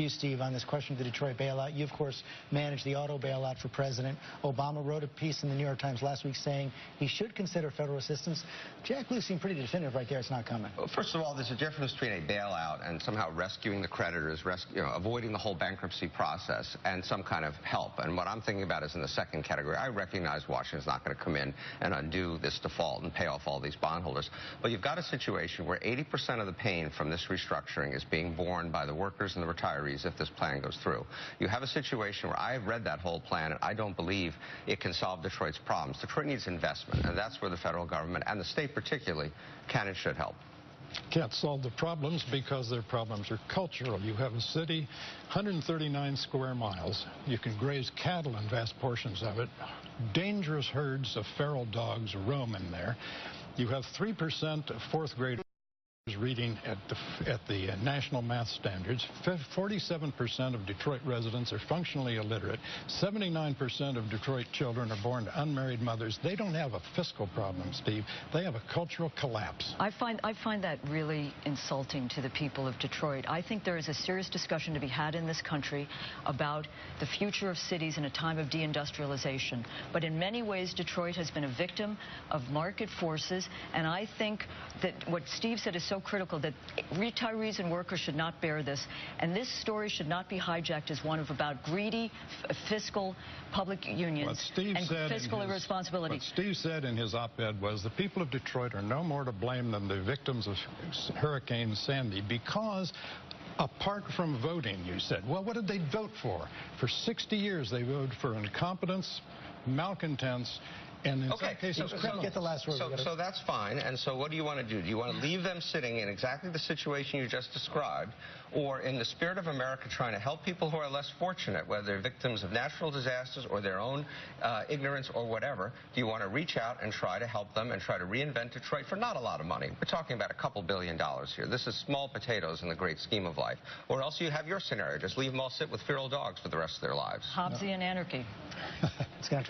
to you, Steve, on this question of the Detroit bailout. You, of course, managed the auto bailout for President Obama. Wrote a piece in the New York Times last week saying he should consider federal assistance. Jack Lew seemed pretty definitive right there. It's not coming. Well, first of all, there's a difference between a bailout and somehow rescuing the creditors, avoiding the whole bankruptcy process, and some kind of help. And what I'm thinking about is in the second category. I recognize Washington's not going to come in and undo this default and pay off all these bondholders. But you've got a situation where 80% of the pain from this restructuring is being borne by the workers and the retirees if this plan goes through. You have a situation where I've read that whole plan, and I don't believe it can solve Detroit's problems. Detroit needs investment, and that's where the federal government and the state particularly can and should help. Can't solve the problems because their problems are cultural. You have a city, 139 square miles. You can graze cattle in vast portions of it. Dangerous herds of feral dogs roam in there. You have 3% of fourth graders reading at the national math standards. 47% of Detroit residents are functionally illiterate. 79% of Detroit children are born to unmarried mothers. They don't have a fiscal problem, Steve. They have a cultural collapse. I find that really insulting to the people of Detroit. I think there is a serious discussion to be had in this country about the future of cities in a time of deindustrialization. But in many ways, Detroit has been a victim of market forces, and I think that what Steve said is so critical, that retirees and workers should not bear this, and this story should not be hijacked as one of about greedy fiscal public unions and fiscal irresponsibility. What Steve said in his op-ed was the people of Detroit are no more to blame than the victims of Hurricane Sandy, because apart from voting, you said, well, what did they vote for? For 60 years they voted for incompetents, malcontents, and in some cases, get the last word. So that's fine. And so what do you want to do? Do you want to leave them sitting in exactly the situation you just described, or in the spirit of America trying to help people who are less fortunate, whether they're victims of natural disasters or their own ignorance or whatever, do you want to reach out and try to help them and try to reinvent Detroit for not a lot of money? We're talking about a couple $2 billion here. This is small potatoes in the great scheme of life. Or else you have your scenario. Just leave them all sit with feral dogs for the rest of their lives. Hobbesian anarchy. It's going to